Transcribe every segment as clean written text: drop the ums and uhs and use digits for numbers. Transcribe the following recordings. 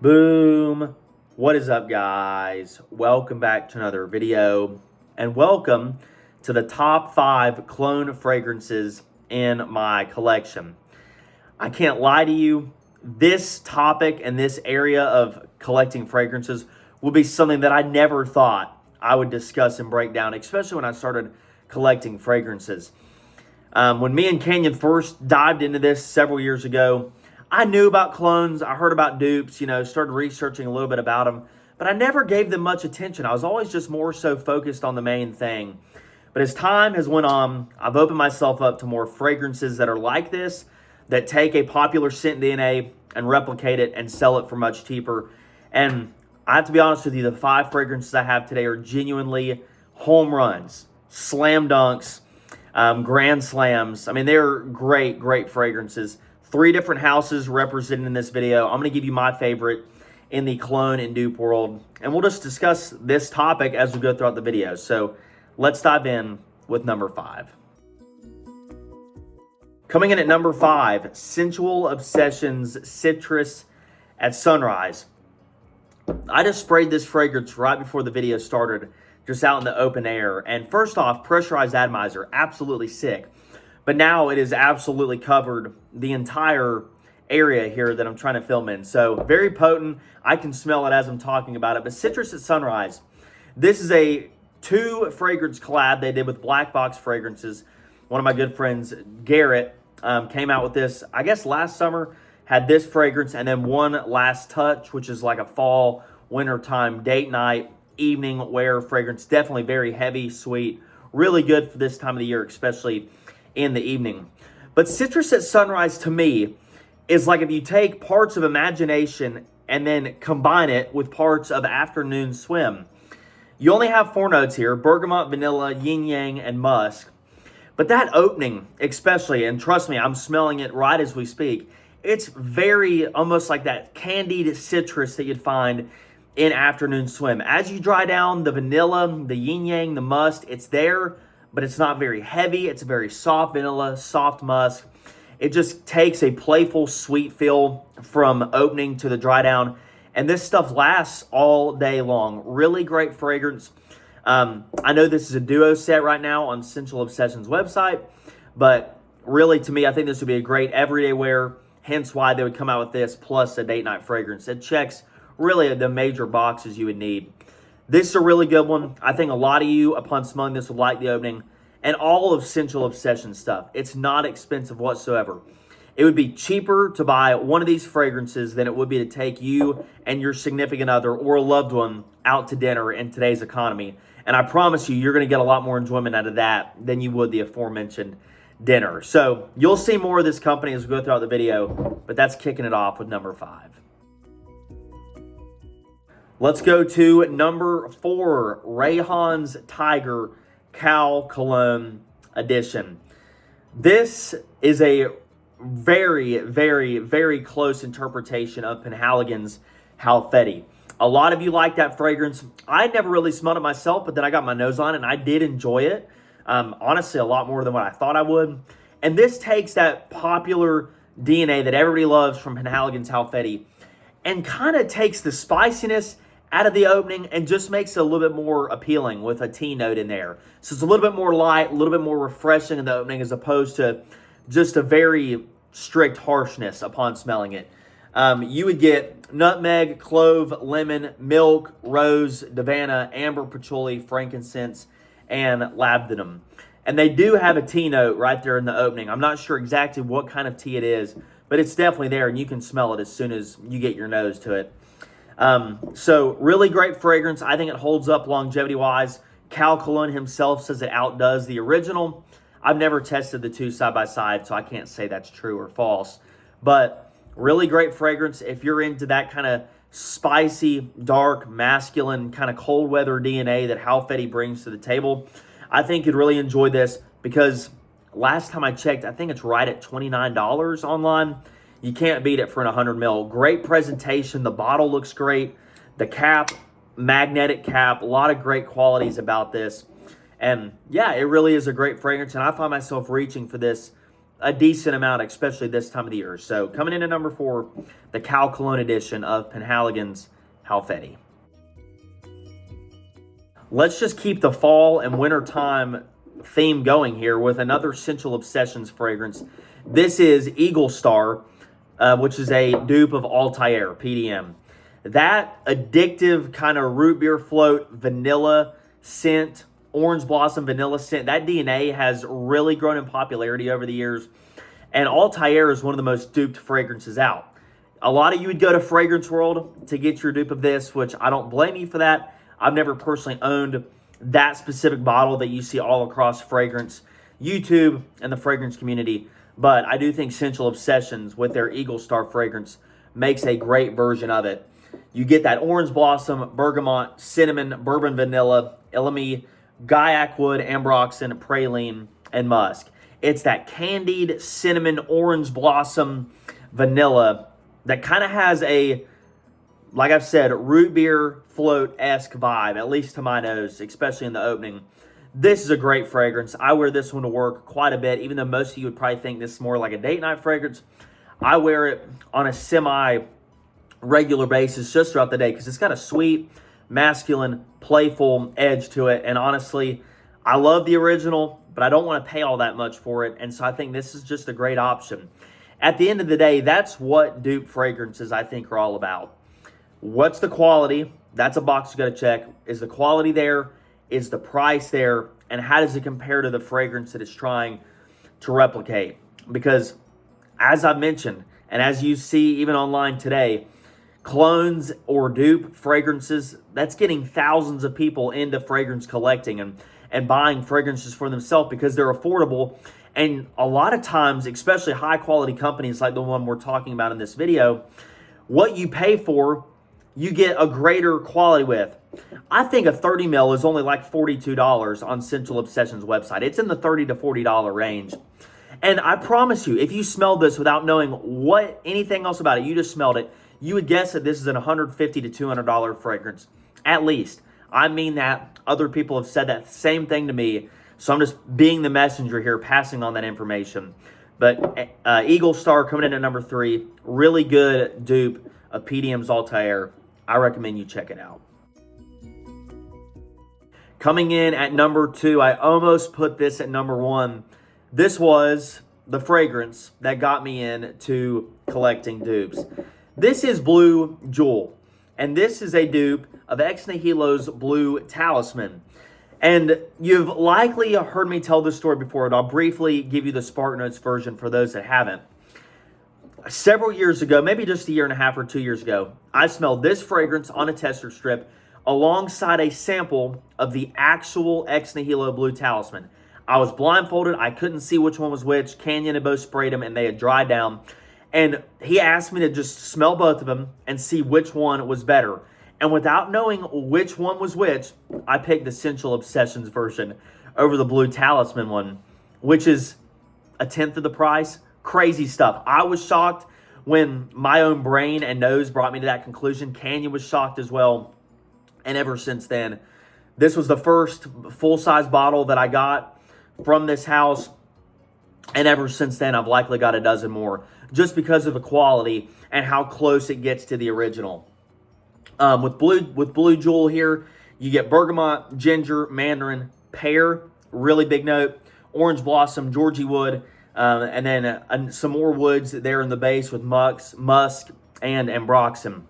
Boom. What is up, guys? Welcome back to another video, and welcome to the top 5 cologne fragrances in my collection. I can't lie to you, this topic and this area of collecting fragrances will be something that I never thought I would discuss and break down, especially when I started collecting fragrances. When me and Canyon first dived into this several years ago, I knew about clones. I heard about dupes, started researching a little bit about them, but I never gave them much attention. I was always just more so focused on the main thing. But as time has went on, I've opened myself up to more fragrances that are like this, that take a popular scent DNA and replicate it and sell it for much cheaper. And I have to be honest with you, the 5 fragrances I have today are genuinely home runs, slam dunks, grand slams. I mean, they're great, great fragrances. 3 different houses represented in this video. I'm going to give you my favorite in the cologne and dupe world, and we'll just discuss this topic as we go throughout the video. So let's dive in with number 5. Coming in at number 5, Sensual Obsessions Citrus at Sunrise. I just sprayed this fragrance right before the video started, just out in the open air. And first off, pressurized atomizer, absolutely sick. But now it is absolutely covered the entire area here that I'm trying to film in. So very potent. I can smell it as I'm talking about it. But Citrus at Sunrise, this is a 2 fragrance collab they did with Black Box Fragrances. One of my good friends, Garrett, came out with this, I guess last summer, had this fragrance, and then one Last Touch, which is like a fall, wintertime, date night, evening wear fragrance. Definitely very heavy, sweet, really good for this time of the year, especially in the evening. But Citrus at Sunrise, to me, is like if you take parts of Imagination and then combine it with parts of Afternoon Swim. You only have 4 notes here: bergamot, vanilla, yin yang, and musk. But that opening, especially, and trust me, I'm smelling it right as we speak, it's very almost like that candied citrus that you'd find in Afternoon Swim. As you dry down the vanilla, the yin yang, the musk, it's there, but it's not very heavy. It's a very soft vanilla, soft musk. It just takes a playful, sweet feel from opening to the dry down. And this stuff lasts all day long. Really great fragrance. I know this is a duo set right now on Sensual Obsessions website, but really, to me, I think this would be a great everyday wear, hence why they would come out with this plus a date night fragrance. It checks really the major boxes you would need. This is a really good one. I think a lot of you, upon smelling this, would like the opening. And all of Sensual Obsession stuff, it's not expensive whatsoever. It would be cheaper to buy one of these fragrances than it would be to take you and your significant other or a loved one out to dinner in today's economy. And I promise you, you're going to get a lot more enjoyment out of that than you would the aforementioned dinner. So you'll see more of this company as we go throughout the video, but that's kicking it off with number 5. Let's go to number 4, Rayhan's Tiger Cow Cologne Edition. This is a very, very, very close interpretation of Penhaligon's Halfeti. A lot of you like that fragrance. I never really smelled it myself, but then I got my nose on it, and I did enjoy it. Honestly, a lot more than what I thought I would. And this takes that popular DNA that everybody loves from Penhaligon's Halfeti and kind of takes the spiciness out of the opening and just makes it a little bit more appealing with a tea note in there. So it's a little bit more light, a little bit more refreshing in the opening as opposed to just a very strict harshness upon smelling it. You would get nutmeg, clove, lemon, milk, rose, davana, amber patchouli, frankincense, and labdanum. And they do have a tea note right there in the opening. I'm not sure exactly what kind of tea it is, but it's definitely there, and you can smell it as soon as you get your nose to it. So really great fragrance. I think it holds up longevity-wise. Cal Cologne himself says it outdoes the original. I've never tested the 2 side by side, so I can't say that's true or false. But really great fragrance. If you're into that kind of spicy, dark, masculine, kind of cold weather DNA that Halfeti brings to the table, I think you'd really enjoy this because last time I checked, I think it's right at $29 online. You can't beat it for an 100 mil. Great presentation. The bottle looks great. The cap, magnetic cap, a lot of great qualities about this. And yeah, it really is a great fragrance. And I find myself reaching for this a decent amount, especially this time of the year. So coming in at number 4, the Cal Cologne edition of Penhaligon's Halfeti. Let's just keep the fall and winter time theme going here with another Sensual Obsessions fragrance. This is Eagle Star, which is a dupe of Altair PDM. That addictive kind of root beer float vanilla scent, orange blossom vanilla scent, that DNA has really grown in popularity over the years. And Altair is one of the most duped fragrances out. A lot of you would go to Fragrance World to get your dupe of this, which I don't blame you for that. I've never personally owned that specific bottle that you see all across fragrance, YouTube, and the fragrance community. But I do think Sensual Obsessions with their Eagle Star fragrance makes a great version of it. You get that orange blossom, bergamot, cinnamon, bourbon vanilla, elemi, guaiac wood, ambroxan, praline, and musk. It's that candied cinnamon, orange blossom, vanilla that kind of has a, like I've said, root beer float-esque vibe, at least to my nose, especially in the opening. This is a great fragrance. I wear this one to work quite a bit, even though most of you would probably think this is more like a date night fragrance. I wear it on a semi-regular basis just throughout the day because it's got a sweet, masculine, playful edge to it. And honestly, I love the original, but I don't want to pay all that much for it. And so I think this is just a great option. At the end of the day, that's what dupe fragrances, I think, are all about. What's the quality? That's a box you got to check. Is the quality there? Is the price there? And how does it compare to the fragrance that it's trying to replicate? Because as I've mentioned, and as you see even online today, clones or dupe fragrances, that's getting thousands of people into fragrance collecting and buying fragrances for themselves because they're affordable. And a lot of times, especially high quality companies like the one we're talking about in this video, what you pay for, you get a greater quality with. I think a 30 ml is only like $42 on Sensual Obsessions website. It's in the $30 to $40 range. And I promise you, if you smelled this without knowing anything else about it, you just smelled it, you would guess that this is an $150 to $200 fragrance, at least. I mean that. Other people have said that same thing to me, so I'm just being the messenger here, passing on that information. But Eagle Star coming in at number 3, really good dupe of PDM's Altair. I recommend you check it out. Coming in at number 2, I almost put this at number 1. This was the fragrance that got me into collecting dupes. This is Blue Jewel, and this is a dupe of Ex Nihilo's Blue Talisman. And you've likely heard me tell this story before, but I'll briefly give you the SparkNotes version for those that haven't. Several years ago, maybe just a year and a half or 2 years ago, I smelled this fragrance on a tester strip alongside a sample of the actual Ex Nihilo Blue Talisman. I was blindfolded. I couldn't see which one was which. Canyon had both sprayed them, and they had dried down. And he asked me to just smell both of them and see which one was better. And without knowing which one was which, I picked the Sensual Obsessions version over the Blue Talisman one, which is a tenth of the price. Crazy stuff. I was shocked when my own brain and nose brought me to that conclusion. Canyon was shocked as well. And ever since then, this was the first full-size bottle that I got from this house. And ever since then, I've likely got a dozen more just because of the quality and how close it gets to the original. With Blue Jewel here, you get bergamot, ginger, mandarin, pear, really big note, orange blossom, Georgie wood, and then some more woods there in the base with musk, and ambroxan.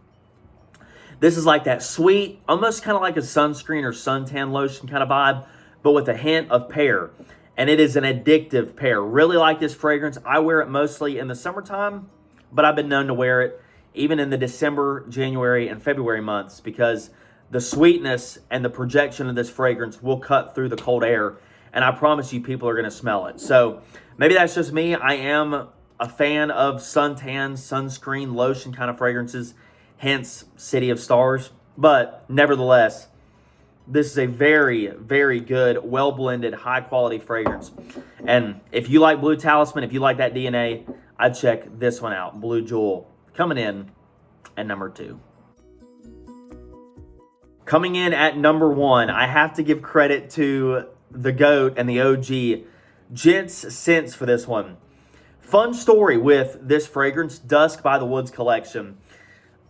This is like that sweet, almost kind of like a sunscreen or suntan lotion kind of vibe, but with a hint of pear. And it is an addictive pear. Really like this fragrance. I wear it mostly in the summertime, but I've been known to wear it even in the December, January, and February months because the sweetness and the projection of this fragrance will cut through the cold air. And I promise you, people are going to smell it. So maybe that's just me. I am a fan of suntan, sunscreen, lotion kind of fragrances, hence City of Stars. But nevertheless, this is a very, very good, well-blended, high-quality fragrance. And if you like Blue Talisman, if you like that DNA, I'd check this one out, Blue Jewel, coming in at number 2. Coming in at number 1, I have to give credit to the GOAT and the OG, Gents Scents for this one. Fun story with this fragrance, Dusk by the Woods Collection.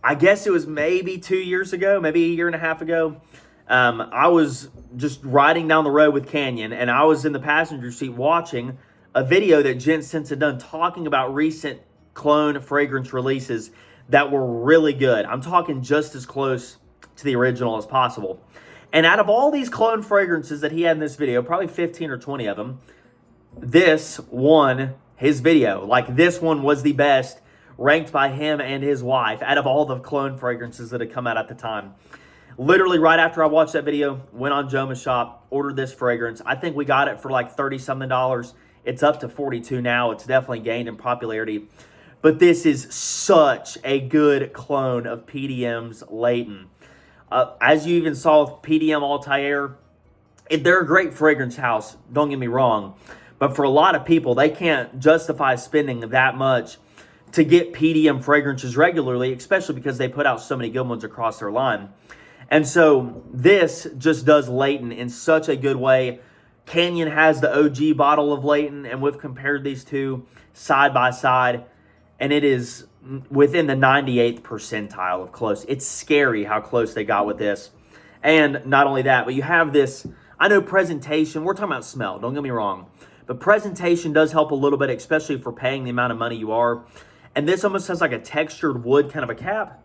I guess it was maybe 2 years ago, maybe a year and a half ago. I was just riding down the road with Canyon, and I was in the passenger seat watching a video that Gent Scents had done talking about recent clone fragrance releases that were really good. I'm talking just as close to the original as possible. And out of all these clone fragrances that he had in this video, probably 15 or 20 of them, this won his video. Like, this one was the best, ranked by him and his wife out of all the clone fragrances that had come out at the time. Literally right after I watched that video, went on Joma's shop, ordered this fragrance. I think we got it for like $30-something. It's up to $42 now. It's definitely gained in popularity. But this is such a good clone of PDM's Layton. As you even saw with PDM Altair, they're a great fragrance house, don't get me wrong. But for a lot of people, they can't justify spending that much to get PDM fragrances regularly, especially because they put out so many good ones across their line. And so this just does Layton in such a good way. Canyon has the OG bottle of Layton, and we've compared these two side by side, and it is within the 98th percentile of close. It's scary how close they got with this. And not only that, but you have this, I know presentation, we're talking about smell, don't get me wrong, but presentation does help a little bit, especially for paying the amount of money you are. And this almost has like a textured wood kind of a cap.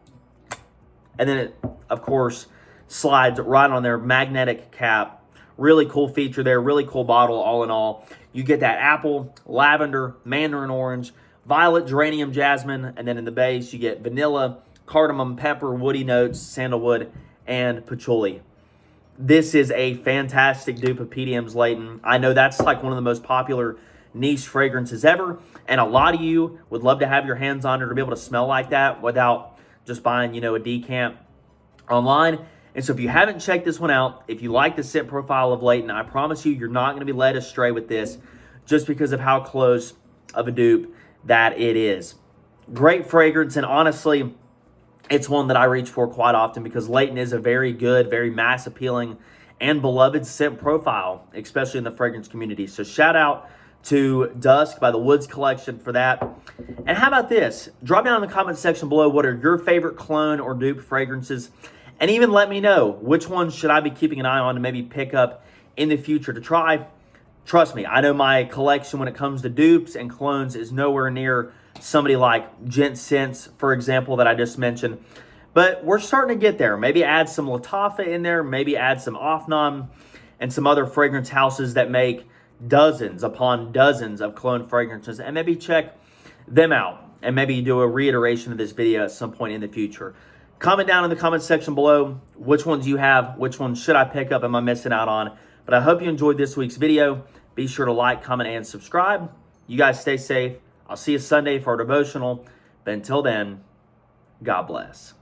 And then it, of course, slides right on their magnetic cap. Really cool feature there, really cool bottle all in all. You get that apple, lavender, mandarin orange, violet, geranium, jasmine, and then in the base you get vanilla, cardamom, pepper, woody notes, sandalwood, and patchouli. This is a fantastic dupe of PDM's Layton. I know that's like one of the most popular niche fragrances ever, and a lot of you would love to have your hands on it or be able to smell like that without just buying, a decant online. And so if you haven't checked this one out, if you like the scent profile of Layton, I promise you, you're not going to be led astray with this just because of how close of a dupe that it is. Great fragrance, and honestly, it's one that I reach for quite often because Layton is a very good, very mass appealing, and beloved scent profile, especially in the fragrance community. So shout out to Dusk by the Woods Collection for that. And how about this? Drop down in the comment section below what are your favorite clone or dupe fragrances, and even let me know which ones should I be keeping an eye on to maybe pick up in the future to try. Trust me, I know my collection when it comes to dupes and clones is nowhere near somebody like Gent Scents, for example, that I just mentioned. But we're starting to get there. Maybe add some Lattafa in there, maybe add some Afnan and some other fragrance houses that make dozens upon dozens of clone fragrances, and maybe check them out and maybe do a reiteration of this video at some point in the future. Comment down in the comment section below which ones you have, which ones should I pick up, am I missing out on. But I hope you enjoyed this week's video. Be sure to like, comment, and subscribe. You guys stay safe. I'll see you Sunday for our devotional. But until then, God bless.